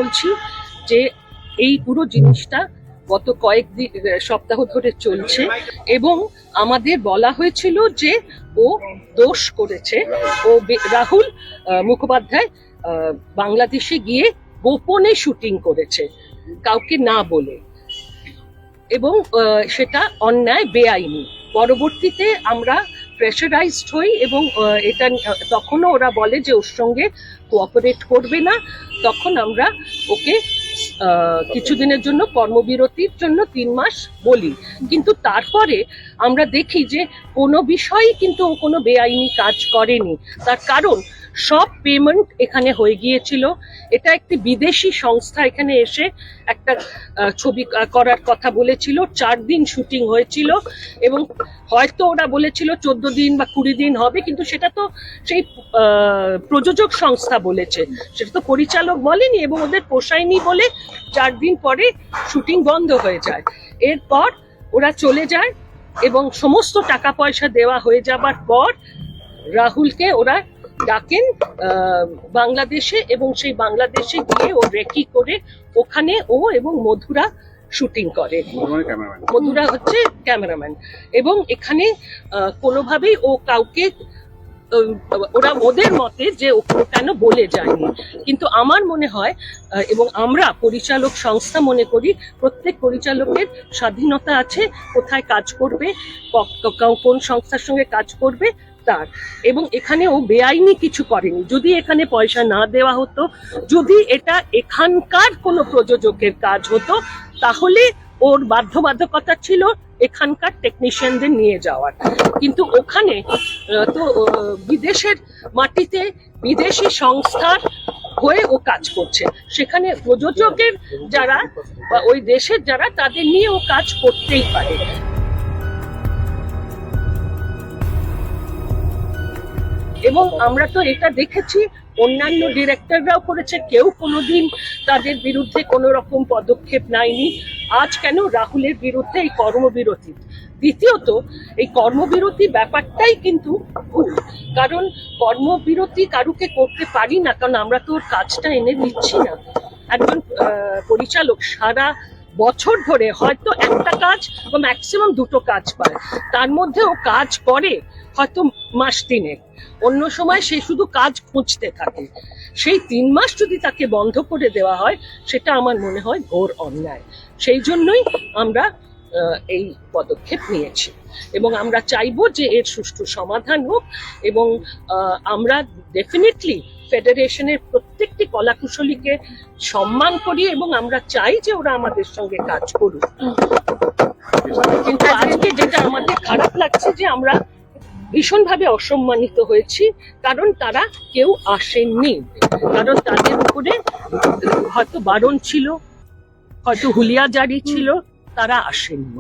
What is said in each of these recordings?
বলছি যে এই পুরো জিনিসটা গত কয়েকদিন সপ্তাহ ধরে চলছে এবং আমাদের বলা হয়েছিল যে ও দোষ করেছে, ও রাহুল মুখোপাধ্যায় বাংলাদেশে গিয়ে গোপনে শুটিং করেছে কাউকে না বলে, এবং সেটা অন্যায়, বেআইনি। পরবর্তীতে আমরা প্রেশারাইজড হই এবং এটা তখনও ওরা বলে যে ওর সঙ্গে কোঅপারেট করবে না। তখন আমরা ওকে কিছুদিনের জন্য কর্মবিরতির জন্য 3 মাস বলি, কিন্তু তারপরে আমরা দেখি যে কোনো বিষয়ই কিন্তু ও কোনো বেআইনি কাজ করেনি। তার কারণ সব পেমেন্ট এখানে হয়ে গিয়েছিল। এটা একটি বিদেশি সংস্থা এখানে এসে একটা ছবি করার কথা বলেছিল, 4 দিন শুটিং হয়েছিল এবং হয়তো ওরা বলেছিল 14 দিন বা 20 দিন হবে, কিন্তু সেটা তো সেই প্রযোজক সংস্থা বলেছে, সেটা তো পরিচালক বলেনি, এবং ওদের পোষায়নি বলে 4 দিন পরে শুটিং বন্ধ হয়ে যায়। এরপর ওরা চলে যায় এবং সমস্ত টাকা পয়সা দেওয়া হয়ে যাবার পর রাহুলকে ওরা ডাকেন বাংলাদেশে, এবং সেই বাংলাদেশে গিয়ে ও রেকি করে ওখানে ও এবং মধুরা শুটিং করে। মধুরা হচ্ছে ক্যামেরাম্যান, এবং এখানে কোনোভাবেই ও কাউকে, ওরা ওদের মতে যে ও কেন বলে যায়নি, কিন্তু আমার মনে হয় এবং আমরা পরিচালক সংস্থা মনে করি প্রত্যেক পরিচালকের স্বাধীনতা আছে কোথায় কাজ করবে, কোন সংস্থার সঙ্গে কাজ করবে তার, এবং এখানে ও বেআইনি কিছু করেনি। যদি এখানে পয়সা না দেওয়া হতো, যদি এটা এখানকার কোনো প্রযোজকের কাজ হতো, তাহলে ওর বাধ্যবাধকতা ছিল এখানকার টেকনিশিয়ানদের নিয়ে যাওয়ার, কিন্তু ওখানে তো বিদেশের মাটিতে বিদেশি সংস্থার হয়ে ও কাজ করছে, সেখানে প্রযোজকের যারা বা ওই দেশের যারা, তাদের নিয়ে ও কাজ করতেই পারে। এবং আমরা তো এটা দেখেছি অন্যান্য ডিরেক্টররাও করেছে, কেউ কোনোদিন তাদের বিরুদ্ধে কোনো রকম পদক্ষেপ নেয়নি। আজ কেন রাহুলের বিরুদ্ধে এই কর্মবিরতি? দ্বিতীয়ত এই কর্মবিরতি ব্যাপারটাই কিন্তু ভুল, কারণ কর্মবিরতি কারুকে করতে পারি না, কারণ আমরা তো ওর কাজটা এনে দিচ্ছি না। একজন পরিচালক সারা বছর ধরে হয়তো একটা কাজ বা ম্যাক্সিমাম 2টো কাজ পায়, তার মধ্যে ও কাজ করে হয়তো মাস 3, অন্য সময় সে শুধু কাজ খুঁজতে থাকে। সেই 3 মাস যদি তাকে বন্ধ করে দেওয়া হয়, সেটা আমার মনে হয় ঘোর অন্যায়। সেই জন্যই আমরা এই পদক্ষেপ নিয়েছি, এবং আমরা চাইবো যে এর সুষ্ঠু সমাধান হোক, এবং আমরা ডেফিনেটলি ফেডারেশনের প্রত্যেকটি কলাকুশলীকে সম্মান করি এবং আমরা চাই যে ওরা আমাদের সঙ্গে কাজ করুক। কিন্তু আজকে যেটা আমাদের খারাপ লাগছে যে আমরা ভীষণভাবে অসম্মানিত হয়েছি, কারণ তারা কেউ আসেননি, কারণ তাদের উপরে হয়তো বারণ ছিল, হয়তো হুলিয়া জারি ছিল, তারা আসেননি,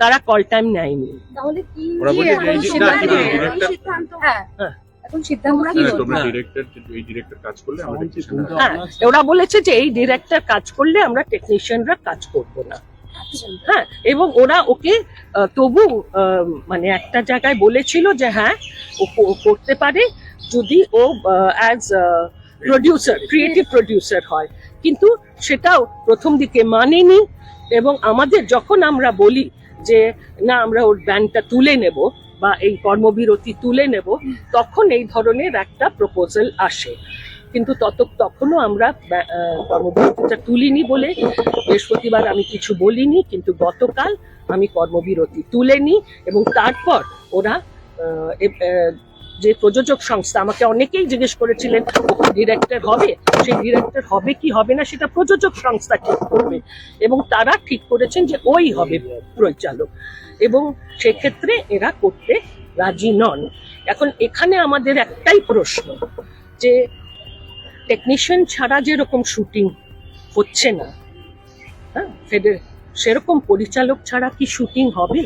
তারা কল টাইম নেয়নি। তাহলে কি ওরা বলেছে যে এই ডিরেক্টর কাজ করলে আমরা টেকনিশিয়ানরা কাজ করবো না। হ্যাঁ, এবং ওরা ওকে তবু মানে একটা জায়গায় বলেছিল যে হ্যাঁ ও করতে পারে যদি ও অ্যাজ প্রডিউসার, ক্রিয়েটিভ প্রডিউসার হয়, কিন্তু সেটাও প্রথম দিকে মানেনি। এবং আমাদের যখন আমরা বলি যে না আমরা ওর ব্যান্ডটা তুলে নেব বা এই কর্মবিরতি তুলে নেব, তখন এই ধরনের একটা প্রপোজাল আসে, কিন্তু তখনও আমরা কর্মবিরতিটা তুলিনি বলে বৃহস্পতিবার আমি কিছু বলিনি, কিন্তু গতকাল আমি কর্মবিরতি তুলে নিই। এবং তারপর ওরা যে প্রযোজক সংস্থা, আমাকে অনেকেই জিজ্ঞেস করেছিলেন ডিরেক্টর হবে, সেই ডিরেক্টর হবে কি হবে না সেটা প্রযোজক সংস্থা ঠিক করবে, এবং তারা ঠিক করেছেন যে ওই হবে পরিচালক, এবং সেক্ষেত্রে এরা করতে রাজি নন। এখন এখানে আমাদের একটাই প্রশ্ন যে টেকনিশিয়ান ছাড়া যেরকম শুটিং হচ্ছে না, হ্যাঁ, সেরকম পরিচালক ছাড়া কি শুটিং হবে?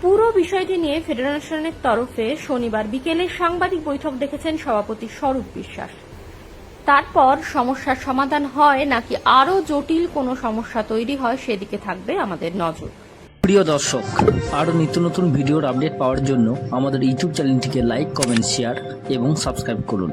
পুরো বিষয়টি নিয়ে ফেডারেশনের তরফে শনিবার বিকেলে সাংবাদিক বৈঠক ডেকেছেন সভাপতি স্বরূপ বিশ্বাস। তারপর সমস্যার সমাধান হয় নাকি আরো জটিল কোনো সমস্যা তৈরি হয়, সেদিকে থাকবে আমাদের নজর। প্রিয় দর্শক, আরও নিত্য নতুন ভিডিওর আপডেট পাওয়ার জন্য আমাদের ইউটিউব চ্যানেলটিকে লাইক, কমেন্ট, শেয়ার এবং সাবস্ক্রাইব করুন।